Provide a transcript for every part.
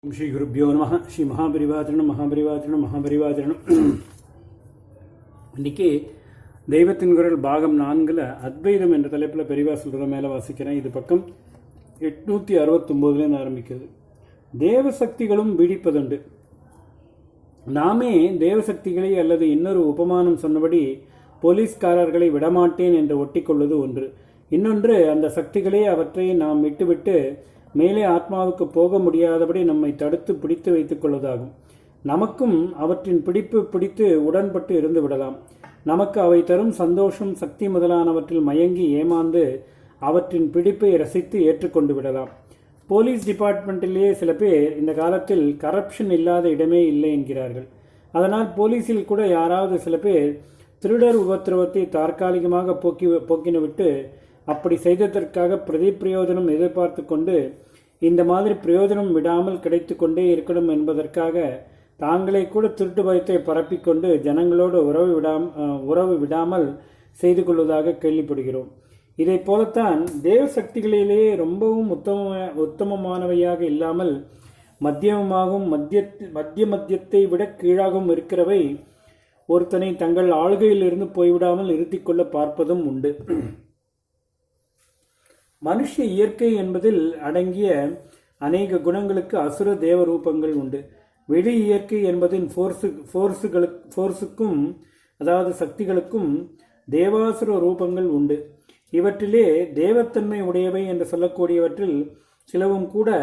ஸ்ரீ குருப்பியோ நம. ஸ்ரீ மகாபரிவாதனம் மகாபரிவாதனம் மகாபரிவாதனம். இன்னைக்கு தெய்வத்தின் குரல் பாகம் 4 அத்வைதம் என்ற தலைப்பில் பெரிவா சொல்கிற மேலே வாசிக்கிறேன். இது பக்கம் 869 ஆரம்பிக்கிறது. தேவசக்திகளும் பீடிப்பதுண்டு. நாமே தேவசக்திகளை அல்லது இன்னொரு உபமானம் சொன்னபடி போலீஸ்காரர்களை விடமாட்டேன் என்று ஒட்டிக்கொள்வது ஒன்று. இன்னொன்று, அந்த சக்திகளே அவற்றை நாம் விட்டுவிட்டு மேலே ஆத்மாவுக்கு போக முடியாதபடி நம்மை தடுத்து பிடித்து வைத்துக் கொள்வதாகும். நமக்கும் அவற்றின் பிடித்து உடன்பட்டு இருந்து விடலாம். நமக்கு அவை தரும் சந்தோஷம், சக்தி முதலானவற்றில் மயங்கி ஏமாந்து அவற்றின் பிடிப்பை ரசித்து ஏற்றுக்கொண்டு விடலாம். போலீஸ் டிபார்ட்மெண்ட்டிலேயே சில பேர் இந்த காலத்தில் கரப்ஷன் இல்லாத இடமே இல்லை என்கிறார்கள். அதனால் போலீஸில் கூட யாராவது சில பேர் திருடர் உபத்திரவத்தை தற்காலிகமாக போக்கினவிட்டு அப்படி செய்ததற்காக பிரயோஜனம் எதிர்பார்த்து கொண்டு இந்த மாதிரி பிரயோஜனம் விடாமல் கிடைத்து கொண்டே இருக்கணும் என்பதற்காக தாங்களே கூட திருட்டு பயத்தை பரப்பிக்கொண்டு ஜனங்களோடு உறவு விடாமல் செய்து கொள்வதாக கேள்விப்படுகிறோம். இதை போலத்தான் தேவ சக்திகளிலேயே ரொம்பவும் உத்தமமானவையாக இல்லாமல் மத்தியமமாகவும் மத்தியத்தை விட கீழாகவும் இருக்கிறவை ஒருத்தனை தங்கள் ஆளுகையிலிருந்து போய்விடாமல் நிறுத்திக் கொள்ள பார்ப்பதும் உண்டு. மனுஷ இயற்கை என்பதில் அடங்கிய அநேக குணங்களுக்கு அசுர தேவ ரூபங்கள் உண்டு. வெளி இயற்கை என்பதின் ஃபோர்ஸுக்கும் அதாவது சக்திகளுக்கும் தேவாசுர ரூபங்கள் உண்டு. இவற்றிலே தேவத்தன்மை உடையவை என்று சொல்லக்கூடியவற்றில் சிலவும் கூட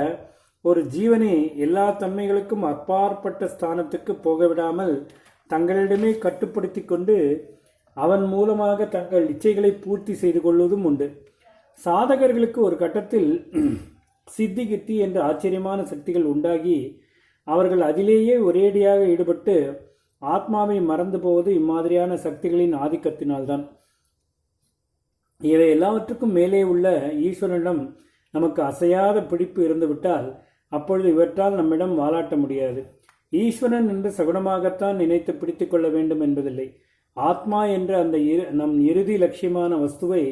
ஒரு ஜீவனை எல்லா தன்மைகளுக்கும் அப்பாற்பட்ட ஸ்தானத்துக்கு போகவிடாமல் தங்களிடமே கட்டுப்படுத்தி கொண்டு அவன் மூலமாக தங்கள் இச்சைகளை பூர்த்தி செய்து கொள்வதும் உண்டு. சாதகர்களுக்கு ஒரு கட்டத்தில் சித்தி கித்தி என்ற ஆச்சரியமான சக்திகள் உண்டாகி அவர்கள் அதிலேயே ஒரேடியாக ஈடுபட்டு ஆத்மாவை மறந்து போவது இம்மாதிரியான சக்திகளின் ஆதிக்கத்தினால்தான். இவை எல்லாவற்றுக்கும் மேலே உள்ள ஈஸ்வரனிடம் நமக்கு அசையாத பிடிப்பு இருந்துவிட்டால் அப்பொழுது இவற்றால் நம்மிடம் வாலாட்ட முடியாது. ஈஸ்வரன் என்று சகுனமாகத்தான் நினைத்து பிடித்து கொள்ள வேண்டும் என்பதில்லை. ஆத்மா என்ற அந்த நம் இறுதி லட்சியமான வஸ்துவை,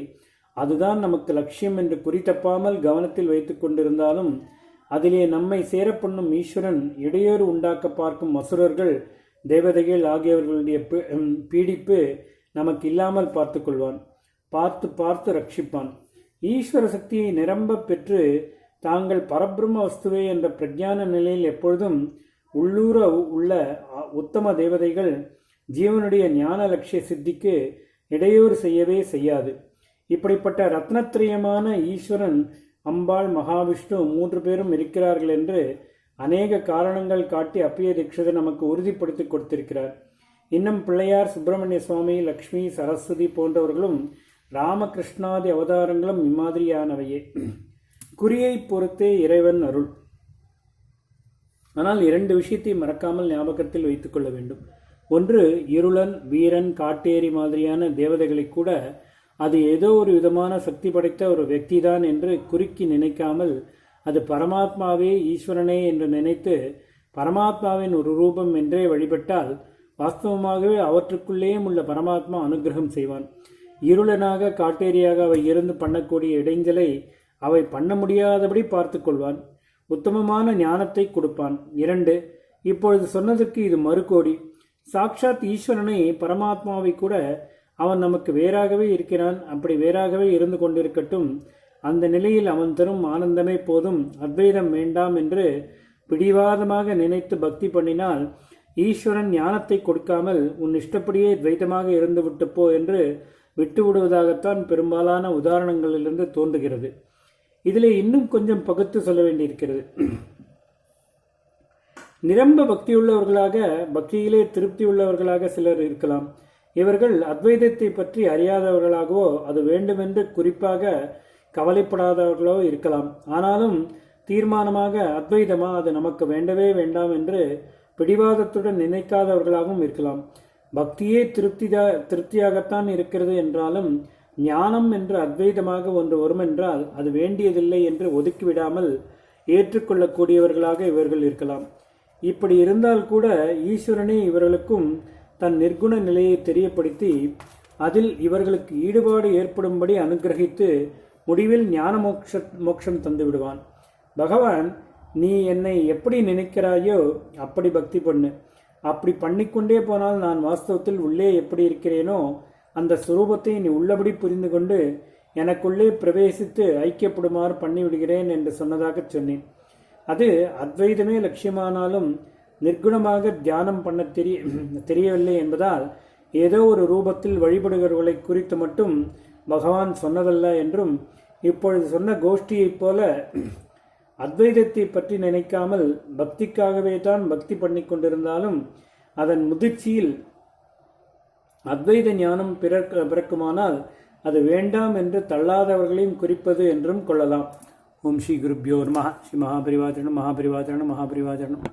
அதுதான் நமக்கு லட்சியம் என்று குறித்தப்பாமல் கவனத்தில் வைத்துக் கொண்டிருந்தாலும் அதிலே நம்மை சேரப்பண்ணும் ஈஸ்வரன் இடையூறு உண்டாக்க பார்க்கும் அசுரர்கள், தேவதைகள் ஆகியவர்களுடைய பீடிப்பு நமக்கு இல்லாமல் பார்த்து கொள்வான். பார்த்து ரட்சிப்பான். ஈஸ்வர சக்தியை நிரம்ப பெற்று தாங்கள் பரபிரம்ம வஸ்துவே என்ற பிரஜான நிலையில் எப்பொழுதும் உள்ளூர உள்ள உத்தம தேவதைகள் ஜீவனுடைய ஞான லட்சிய சித்திக்கு இடையூறு செய்யவே செய்யாது. இப்படிப்பட்ட ரத்னத்திரியமான ஈஸ்வரன், அம்பாள், மகாவிஷ்ணு 3 பேரும் இருக்கிறார்கள் என்று அநேக காரணங்கள் காட்டி அப்பைய தீட்சிதர் நமக்கு உறுதிப்படுத்தி கொடுத்திருக்கிறார். இன்னும் பிள்ளையார், சுப்பிரமணிய சுவாமி, லக்ஷ்மி, சரஸ்வதி போன்றவர்களும் ராமகிருஷ்ணாதி அவதாரங்களும் இம்மாதிரியானவையே. குறியை பொறுத்தே இறைவன் அருள். ஆனால் 2 விஷயத்தை மறக்காமல் ஞாபகத்தில் வைத்துக் கொள்ள வேண்டும். ஒன்று, இருளன், வீரன், காட்டேரி மாதிரியான தேவதைகளை கூட அது ஏதோ ஒரு விதமான சக்தி படைத்த ஒரு వ్యక్திதான் என்று குறுக்கி நினைக்காமல் அது பரமாத்மாவே, ஈஸ்வரனே என்று நினைத்து பரமாத்மாவின் ஒரு ரூபம் என்றே வழிபட்டால் வாஸ்தவமாகவே அவற்றுக்குள்ளேயும் உள்ள பரமாத்மா அனுகிரகம் செய்வான். இருளனாக, காட்டேரியாக அவை இருந்து பண்ணக்கூடிய இடைஞ்சலை அவை பண்ண முடியாதபடி பார்த்து கொள்வான். உத்தமமான ஞானத்தை கொடுப்பான். 2, இப்பொழுது சொன்னதற்கு இது மறுகோடி. சாக்ஷாத் ஈஸ்வரனை, பரமாத்மாவை கூட அவன் நமக்கு வேறாகவே இருக்கிறான். அப்படி வேறாகவே இருந்து கொண்டிருக்கட்டும். அந்த நிலையில் அவன் தரும் ஆனந்தமே போதும், அத்வைதம் வேண்டாம் என்று பிடிவாதமாக நினைத்து பக்தி பண்ணினால் ஈஸ்வரன் ஞானத்தை கொடுக்காமல் உன் இஷ்டப்படியே துவைதமாக இருந்து விட்டு போ என்று விட்டுவிடுவதாகத்தான் பெரும்பாலான உதாரணங்களிலிருந்து தோன்றுகிறது. இதிலே இன்னும் கொஞ்சம் பகுத்து சொல்ல வேண்டியிருக்கிறது. நிரம்ப பக்தியுள்ளவர்களாக, பக்தியிலே திருப்தி உள்ளவர்களாக சிலர் இருக்கலாம். இவர்கள் அத்வைதத்தை பற்றி அறியாதவர்களாகவோ அது வேண்டுமென்று குறிப்பாக கவலைப்படாதவர்களோ இருக்கலாம். ஆனாலும் தீர்மானமாக அத்வைதமா, அது நமக்கு வேண்டவே வேண்டாம் என்று பிடிவாதத்துடன் நினைக்காதவர்களாகவும் இருக்கலாம். பக்தியே திருப்தியாகத்தான் இருக்கிறது என்றாலும் ஞானம் என்று அத்வைதமாக ஒன்று வருமென்றால் அது வேண்டியதில்லை என்று ஒதுக்கிவிடாமல் ஏற்றுக்கொள்ளக்கூடியவர்களாக இவர்கள் இருக்கலாம். இப்படி இருந்தால் கூட ஈஸ்வரனே இவர்களுக்கும் தன் நிர்குண நிலையை தெரியப்படுத்தி அதில் இவர்களுக்கு ஈடுபாடு ஏற்படும்படி அனுகிரகித்து முடிவில் ஞான மோட்சம் தந்து விடுவான். பகவான் நீ என்னை எப்படி நினைக்கிறாயோ அப்படி பக்தி பண்ணு. அப்படி பண்ணிக்கொண்டே போனால் நான் வாஸ்தவத்தில் உள்ளே எப்படி இருக்கிறேனோ அந்த சுரூபத்தை நீ உள்ளபடி புரிந்து கொண்டு எனக்குள்ளே பிரவேசித்து ஐக்கியப்படுமாறு பண்ணிவிடுகிறேன் என்று சொன்னதாக சொன்னேன். அது அத்வைதமே லட்சியமானாலும் நிர்குணமாக தியானம் பண்ண தெரியவில்லை என்பதால் ஏதோ ஒரு ரூபத்தில் வழிபடுகிறவர்களை குறித்து மட்டும் பகவான் சொன்னதல்ல என்றும், இப்பொழுது சொன்ன கோஷ்டியைப் போல அத்வைதத்தை பற்றி நினைக்காமல் பக்திக்காகவே தான் பக்தி பண்ணி கொண்டிருந்தாலும் அதன் முதிர்ச்சியில் அத்வைத ஞானம் பிறக்குமானால் அது வேண்டாம் என்று தள்ளாதவர்களையும் குறிப்பது என்றும் கொள்ளலாம். ஓம் ஸ்ரீ குருப்யோ நமः. ஸ்ரீ மகாபரிவாச்சரணம் மகாபரிவாச்சரணம் மகாபரிவாச்சரணம்.